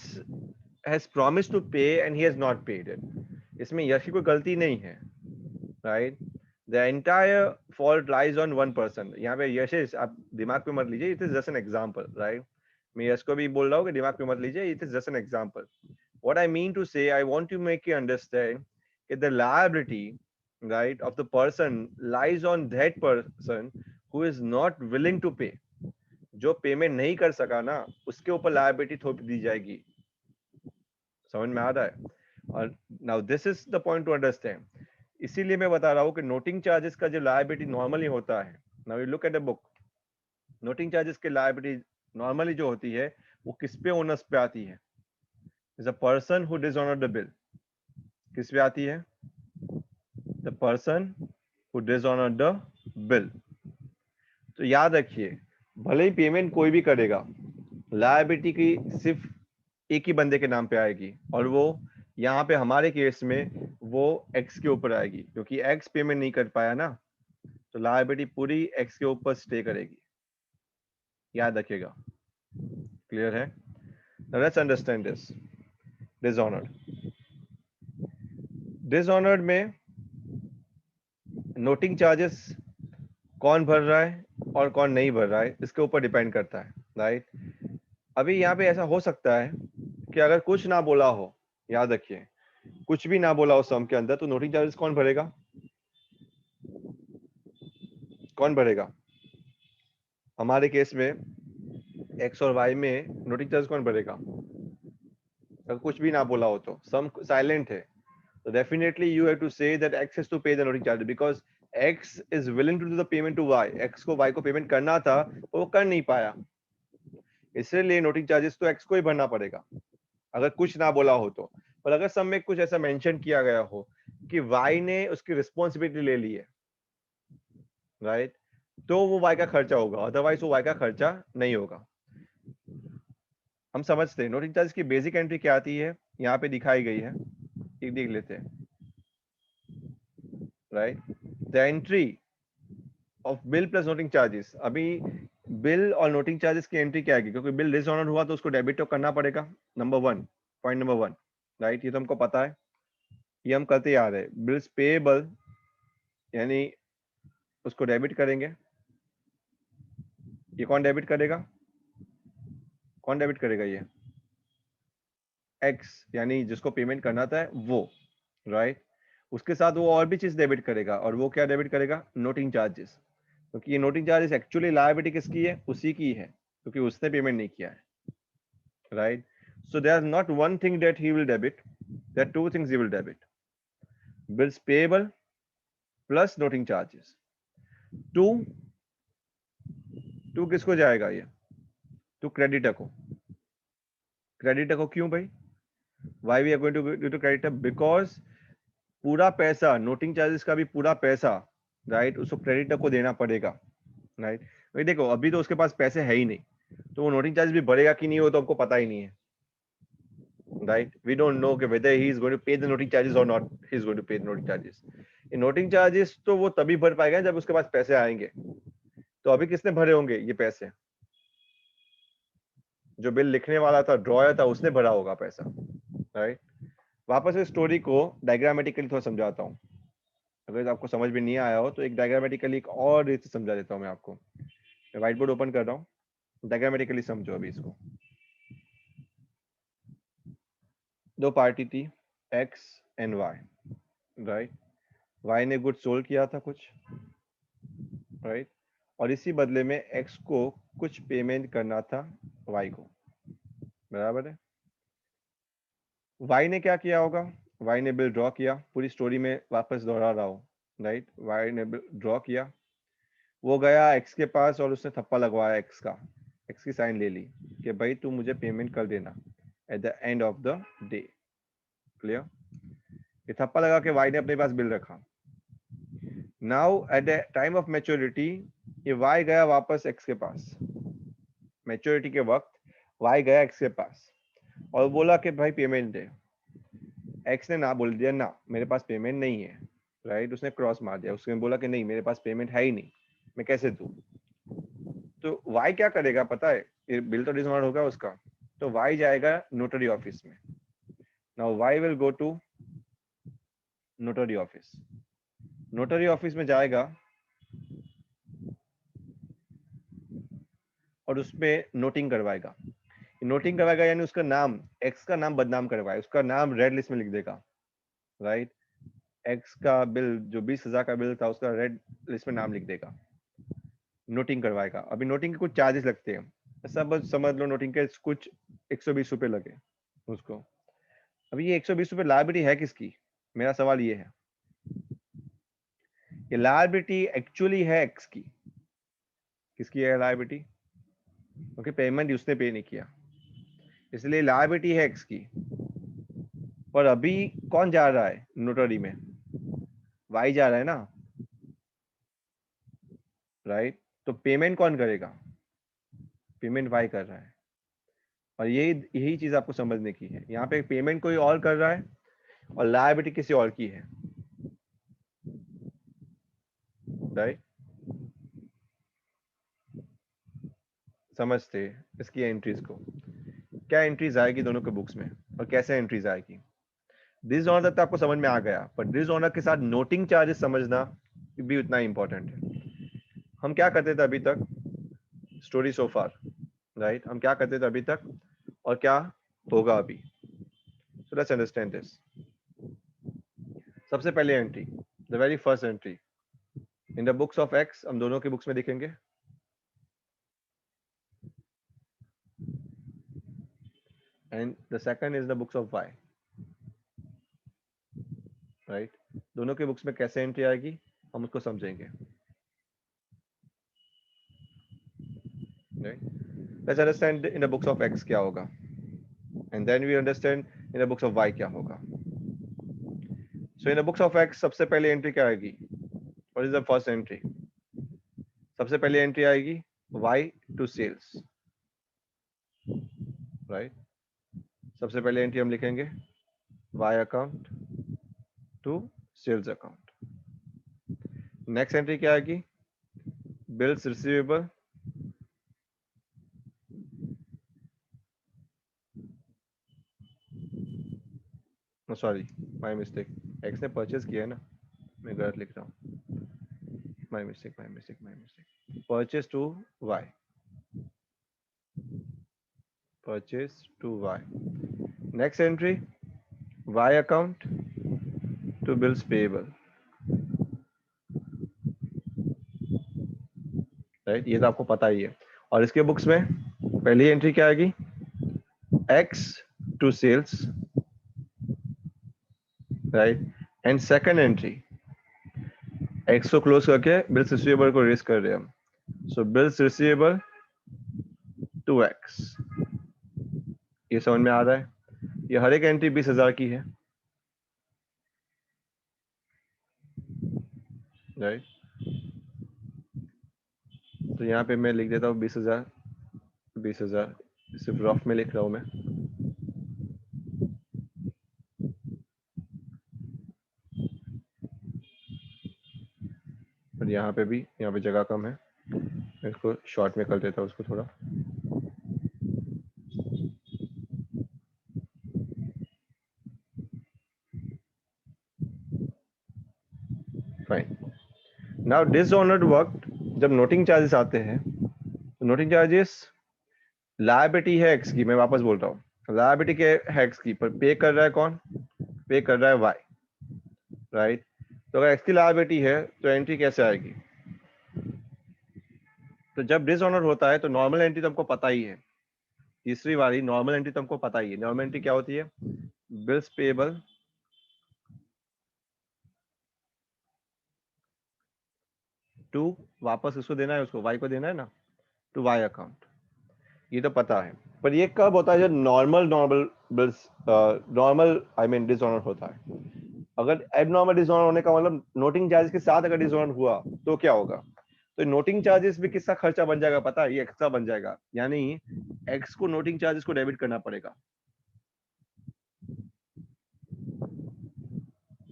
has promised to pay and he has not paid it. इसमें यश की कोई गलती नहीं है, right? The entire fault lies on one person. यहाँ पे यशेश आप दिमाग पे मत लीजिए, it is just an example, right? मैं यश को भी बोल रहा हूँ कि दिमाग पे मत लीजिए, it is just an example. What I mean to say, I want to make you understand that the liability, right, of the person lies on that person who is not willing to pay. जो payment नहीं कर सका ना, उसके ऊपर liability थोप दी जाएगी। समझ में आ रहा है? और now this is the point two understand. इसीलिए मैं बता रहा हूँ कि नोटिंग चार्जेस का जो लायबिलिटी नॉर्मली होता है, now you look at the book, noting charges के लायबिलिटी नॉर्मली जो होती है वो किस पे ओनर्स पे आती है? Is a person who dishonour the bill. किस पे आती है? The person who dishonour the bill. तो याद रखिए, भले ही पेमेंट कोई भी करेगा, लायबिलिटी की सिर्फ एक ही बंदे के नाम पे आएगी, और वो यहाँ पे हमारे केस में वो एक्स के ऊपर आएगी, क्योंकि एक्स पेमेंट नहीं कर पाया ना, तो लायबिलिटी पूरी एक्स के ऊपर स्टे करेगी। याद रखिएगा, क्लियर है? Let's understand this. Dishonoured, dishonoured में नोटिंग चार्जेस कौन भर रहा है और कौन नहीं भर रहा है, इसके ऊपर डिपेंड करता है, राइट? अभी यहाँ पे ऐसा हो सकता है कि अगर कुछ ना बोला हो, याद रखिए कुछ भी ना बोला हो सम के अंदर, तो नोटिंग चार्जेस कौन भरेगा? कौन भरेगा? हमारे केस में एक्स और वाई में नोटिंग चार्ज कौन भरेगा? अगर कुछ भी ना बोला हो तो सम साइलेंट है, तो definitely you have to say that X has to pay the noting charge because X is willing to do the payment to Y. X को वाई को पेमेंट करना था, वो कर नहीं पाया, इसलिए नोटिंग चार्जेस तो एक्स को ही भरना पड़ेगा अगर कुछ ना बोला हो तो। पर अगर सम में कुछ ऐसा मेंशन किया गया हो कि वाई ने उसकी रिस्पॉन्सिबिलिटी ले ली है, राइट, तो वो वाई का खर्चा होगा, अदरवाइज वो वाई का खर्चा नहीं होगा। हम समझते हैं नोटिंग चार्ज की बेसिक एंट्री क्या आती है, यहाँ पे दिखाई गई है, एक देख लेते हैं, right. The entry of bill plus noting charges. अभी बिल और नोटिंग चार्जेस की एंट्री क्या आएगी, क्योंकि बिल डिसऑनर हुआ तो उसको डेबिट तो करना पड़ेगा, number one, point number one, right. ये तो हमको पता है, ये हम करते आ रहे हैं। बिल्स पेएबल यानी उसको डेबिट करेंगे, ये कौन डेबिट करेगा? कौन डेबिट करेगा? ये एक्स, यानी जिसको पेमेंट करना था वो, राइट। उसके साथ वो और भी चीज डेबिट करेगा, और वो क्या डेबिट करेगा? नोटिंग चार्जेस, क्योंकि ये नोटिंग चार्जेस एक्चुअली लायबिलिटी किसकी है? उसी की है, क्योंकि उसने पेमेंट नहीं किया है, right. So there is not one thing that he will debit, there are two things he will debit, bills payable plus noting charges. To किसको जाएगा? ये टू क्रेडिटर को। क्रेडिटर को क्यों भाई? Why we are going to to creditor because पूरा पैसा, noting charges का भी पूरा पैसा, राइट, उसको क्रेडिटर को देना पड़ेगा, राइट। भाई देखो अभी तो उसके पास पैसे है ही नहीं, तो वो नोटिंग चार्ज भी भरेगा कि नहीं हो तो हमको पता ही नहीं है, राइट। वी डोंट नो कि whether he is going to pay the noting charges और not he is going to pay the noting charges. ये नोटिंग चार्जेस तो वो तभी भर पाएगा जब उसके पास पैसे आएंगे। तो अभी किसने भरे होंगे ये पैसे? जो बिल लिखने वाला था, ड्रॉयर था, उसने भरा होगा पैसा, राइट। वापस इस स्टोरी को डायग्रामेटिकली थोड़ा समझाता हूँ, अगर आपको समझ में नहीं आया हो तो एक डायग्रामेटिकली एक और रीत से समझा देता हूँ मैं आपको। मैं व्हाइट बोर्ड ओपन कर रहा हूँ, डायग्रामेटिकली समझो अभी इसको। दो पार्टी थी, X and Y, right. Y ने गुड सोल्ड किया था कुछ, राइट, और इसी बदले में एक्स को कुछ पेमेंट करना था वाई को, बराबर है। वाई ने क्या किया होगा? वाई ने बिल ड्रॉ किया, पूरी स्टोरी में वापस दोहरा रहा हूँ, राइट। वाई ने बिल ड्रॉ किया, वो गया एक्स के पास और उसने थप्पा लगवाया एक्स का, एक्स की साइन ले ली कि भाई तू मुझे पेमेंट कर देना at the end of the day, clear. ये थप्पा लगा के वाई ने अपने पास बिल रखा। Now at the time of maturity ये वाई गया वापस एक्स के पास, मैच्योरिटी के वक्त वाई गया एक्स के पास और बोला कि भाई पेमेंट दे। एक्स ने ना बोल दिया, ना मेरे पास पेमेंट नहीं है, राइट। उसने क्रॉस मार दिया, उसने बोला कि नहीं मेरे पास पेमेंट है ही नहीं, मैं कैसे दूं? तो वाई क्या करेगा पता है? ये बिल तो डिसऑनर होगा उसका, तो वाई जाएगा नोटरी ऑफिस में। Now Y will go to notary office, notary office में जाएगा और उसमें नोटिंग करवाएगा। नोटिंग करवाएगा यानी उसका नाम, एक्स का नाम बदनाम करवाएगा, उसका नाम रेड लिस्ट में लिख देगा, राइट। एक्स का बिल जो 20,000 का बिल था उसका रेड लिस्ट में नाम लिख देगा, नोटिंग करवाएगा। अभी नोटिंग के कुछ चार्जेस लगते हैं, सब समझ लो नोटिंग के कुछ 120 रुपए लगे उसको। अभी ये 120 रुपए लायबिलिटी है किसकी? मेरा सवाल ये है, ये लायबिलिटी एक्चुअली है एक्स की, किसकी है लायबिलिटी? क्योंकि पेमेंट उसने पे नहीं किया, इसलिए लायबिलिटी है एक्स की। और अभी कौन जा रहा है नोटरी में? वाई जा रहा है ना, राइट। तो पेमेंट कौन करेगा? पेमेंट वाई कर रहा है, और यही चीज आपको समझने की है। यहाँ पे पेमेंट कोई और कर रहा है और लायबिलिटी किसी और की है, राइट। समझते इसकी एंट्रीज को, क्या एंट्रीज आएगी दोनों के बुक्स में और कैसे एंट्रीज आएगी। डिसऑनर तक तो आपको समझ में आ गया, पर डिसऑनर के साथ नोटिंग चार्जेस समझना भी उतना इंपॉर्टेंट है। हम क्या करते थे अभी तक, स्टोरी सो फार, राइट, हम क्या करते थे अभी तक और क्या होगा अभी. So let's understand this. सबसे पहले entry, the very first entry in the books of X, हम दोनों के बुक्स में देखेंगे. And the second is the books of Y. Right, दोनों के बुक्स में कैसे एंट्री आएगी हम उसको समझेंगे. Right, let's understand in the books of X क्या होगा and then we understand in the books of Y क्या होगा. So in the books of X सबसे पहले एंट्री क्या आएगी? What is the first entry? सबसे पहले एंट्री आएगी y टू सेल्स. राइट, सबसे पहले एंट्री हम लिखेंगे y account to sales account. Next entry क्या आएगी? Bills receivable sorry, my mistake, X ने परचेज किया है ना, मैं गलत लिख रहा हूँ. My mistake. Purchase to y. Purchase to y. Next entry y account to bills payable. Right, ये तो आपको पता ही है. और इसके बुक्स में पहली एंट्री क्या आएगी? x to sales. Right, and second entry x को क्लोज करके बिल्स रिसीवेबल को रेज कर रहे हैं हम. So bills receivable to x. ये समझ में आ रहा है? ये हर एक एंट्री 20,000 की है. राइट, तो यहाँ पे मैं लिख देता हूँ 20,000. सिर्फ रफ में लिख रहा हूँ मैं. और यहाँ पे भी, यहाँ पे जगह कम है, मैं इसको शॉर्ट में कर देता हूँ उसको थोड़ा. फाइन. नाउ डिसऑनर्ड वर्क, जब नोटिंग चार्जेस आते हैं तो नोटिंग चार्जेस लायबिलिटी है एक्स की. मैं वापस बोल रहा हूँ, लायबिलिटी के है एक्स की, पर पे कर रहा है कौन? पे कर रहा है वाई. राइट, तो अगर एक्स की लायबिलिटी है तो एंट्री कैसे आएगी? तो जब डिसऑनर होता है तो नॉर्मल एंट्री तो हमको पता ही है. तीसरी वाली नॉर्मल एंट्री तो हमको पता ही है. नॉर्मल एंट्री क्या होती है? बिल्स पेएबल टू, वापस उसको देना है, उसको वाई को देना है ना, टू वाई अकाउंट. ये तो पता है. पर ये कब होता है? जब normal bills, normal I mean dishonour होता है. अगर एबनॉर्मल डिसऑनर होने का मतलब नोटिंग चार्जेस के साथ अगर डिसऑनर हुआ तो क्या होगा? तो नोटिंग चार्जेस भी किसका खर्चा बन जाएगा पता है? ये एक्स्ट्रा बन जाएगा. यानी एक्स को नोटिंग चार्जेस को डेबिट करना पड़ेगा.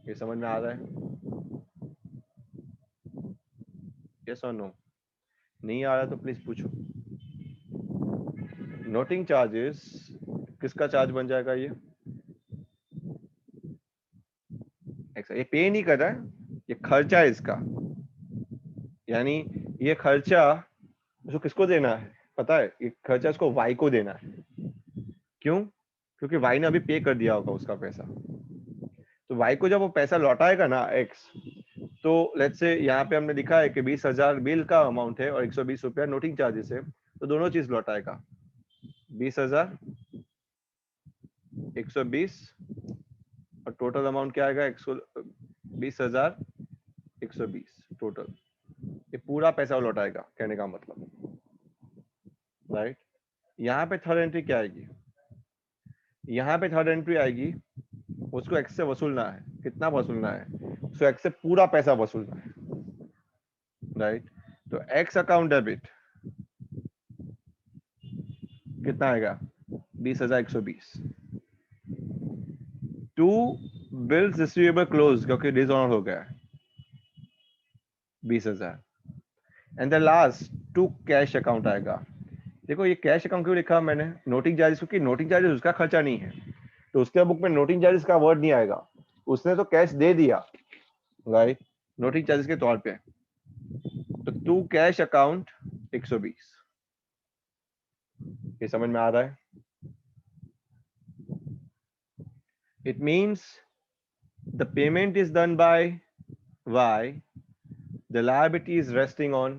ये समझ में आ रहा है? यस और नो? नहीं आ रहा तो प्लीज पूछो. नोटिंग चार्जेस किसका चार्ज बन जाएगा? ये एक्स. ये पे नहीं कर रहा है, ये खर्चा है इसका. यानी ये खर्चा उसको किसको देना है पता है? ये खर्चा उसको वाई को देना है. क्यों? क्योंकि वाई ने अभी पे कर दिया होगा उसका पैसा. तो वाई को जब वो पैसा लौटाएगा ना एक्स, तो लेट्स से यहाँ पे हमने लिखा है कि 20,000 बिल का अमाउंट है और 120 रुपया नोटिंग चार्जेस है, तो दोनों चीज लौटाएगा. 20,000 120 और टोटल अमाउंट क्या आएगा? 20,000 120 टोटल. ये पूरा पैसा वो लौटाएगा, कहने का मतलब. राइट, यहाँ पे थर्ड एंट्री क्या आएगी? यहाँ पे थर्ड एंट्री आएगी, उसको एक्स से वसूलना है. कितना वसूलना है? उसको एक्स से पूरा पैसा वसूलना है. राइट, तो एक्स अकाउंट डेबिट कितना आएगा? 20,120 टू बिल्स रिसीवेबल क्लोज, क्योंकि डिसऑनर हो गया है 20,000. And the last to cash account आएगा. देखो ये कैश अकाउंट क्यों लिखा मैंने? नोटिंग चार्जेस, क्योंकि नोटिंग चार्जेस उसका खर्चा नहीं है, तो उसके बुक में नोटिंग चार्जेस का वर्ड नहीं आएगा. उसने तो कैश दे दिया, राइट, नोटिंग चार्जेस के तौर पे. तो टू कैश अकाउंट 120. ये समझ में आ रहा है? It means the payment is done by Y, the liability is resting on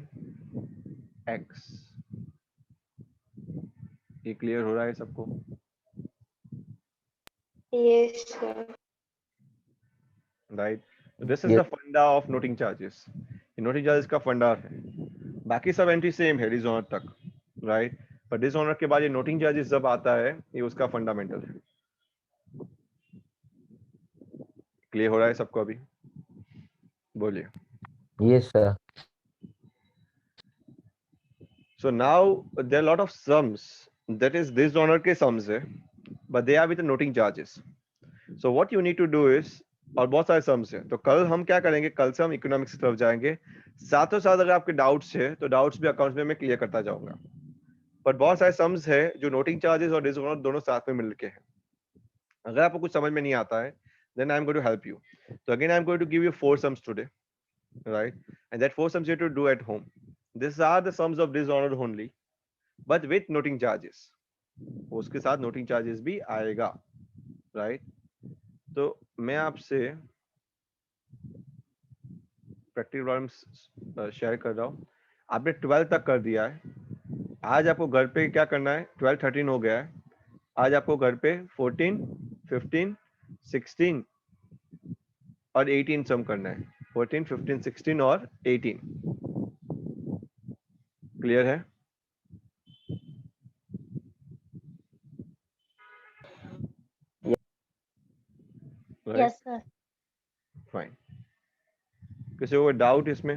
X. ये क्लियर हो रहा है सबको? Yes, sir. Right? So this is Yes. the funda of noting charges. ये noting charges का फंडा है. बाकी सब एंट्री सेम है डिसऑनर तक, राइट? पर डिसऑनर के बाद ये नोटिंग चार्जेस जब आता है, ये उसका फंडामेंटल है. क्लियर हो रहा है सबको अभी? बोलिए. Yes, sir. So now there are a lot of sums, that is dishonor के sums है, but they are with the noting charges. So what you need to do is, और बहुत सारे sums है, तो कल हम क्या करेंगे? कल से हम इकोनॉमिक्स की तरफ जाएंगे. साथों साथ अगर आपके डाउट्स है तो डाउट्स भी अकाउंट्स में मैं क्लियर करता जाऊंगा. पर बहुत सारे सम्स है जो नोटिंग चार्जेस और डिसऑनर दोनों साथ में मिलके हैं. अगर आपको कुछ समझ में नहीं आता है, then I am going to help you. So again I am going to give you 4 sums today, right? And that 4 sums you have to do at home. These are the sums of dishonor only, but with noting charges. उसके साथ noting charges भी आएगा, right? तो मैं आपसे practical problems share कर रहा हूँ. आपने 12 तक कर दिया है. आज आपको घर पे क्या करना है? 12, 13 हो गया है. आज आपको घर पे 14, 15, 16 और 18 सम करना है. 14, 15, 16 और 18. क्लियर है? Yes, sir. फाइन. किसी को डाउट इसमें?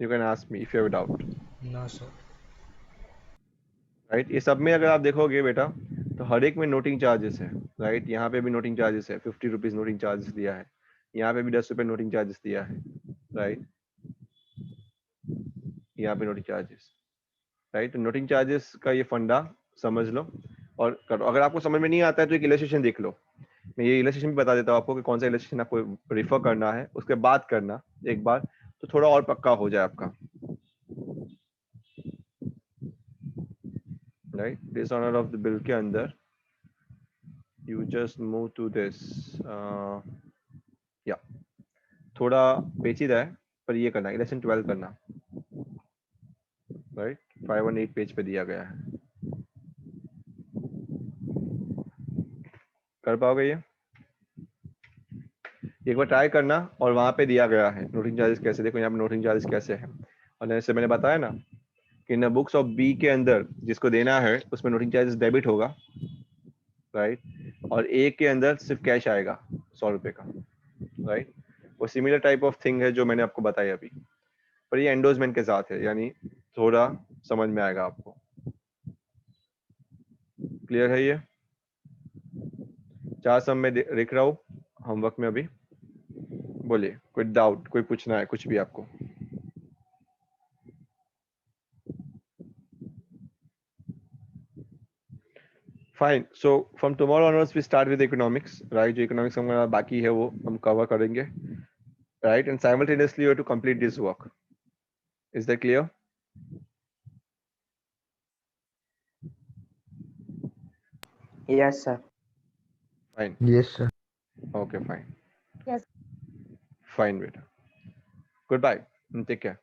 You can ask me if you have doubt. No, sir. Right? ये सब में अगर आप देखोगे बेटा, तो हर एक में नोटिंग चार्जेस है, राइट? यहाँ पे भी नोटिंग चार्जेस है, 50 रुपीज नोटिंग चार्जेस दिया है. यहाँ पे भी 10 रुपए नोटिंग चार्जेस दिया है, राइट? यहाँ पे नोटिंग चार्जेस, राइट? तो नोटिंग चार्जेस का ये फंडा समझ लो और करो. अगर आपको समझ में नहीं आता है तो एक इलस्ट्रेशन देख लो. मैं ये इलस्ट्रेशन भी बता देता हूँ आपको कि कौन सा इलस्ट्रेशन आपको रिफर करना है, उसके बाद करना एक बार, तो थोड़ा और पक्का हो जाए आपका, right? Dishonour of the bill के अंदर you just move to this. या थोड़ा पेचीदा है पर ये करना, इलेक्शन 12 करना, राइट? 518 पेज पे दिया गया है. कर पाओगे ये? एक बार ट्राई करना. और वहां पे दिया गया है नोटिंग चार्जेस कैसे. देखो यहाँ पे नोटिंग चार्जेस कैसे है. और जैसे मैंने बताया ना कि इन बुक्स ऑफ बी के अंदर जिसको देना है उसमें नोटिंग चार्जेस डेबिट होगा, राइट? और ए के अंदर सिर्फ कैश आएगा 100 रुपए का, राइट? वो सिमिलर टाइप ऑफ थिंग है जो मैंने आपको बताई अभी, पर ये एंडोर्समेंट के साथ है, यानी थोड़ा समझ में आएगा आपको. क्लियर है ये? 4 सम में लिख रहा हूँ होमवर्क में अभी. बोलिए, कोई डाउट, कोई पूछना है कुछ भी आपको? Fine. So from tomorrow onwards we start with economics, right? जो इकोनॉमिक्स हमारा बाकी है वो हम कवर करेंगे, right? And simultaneously you have to complete this work. Is that clear? Yes, sir. Fine. Yes, sir. Okay fine. Yes. Fine बेटा. Good bye. Take care.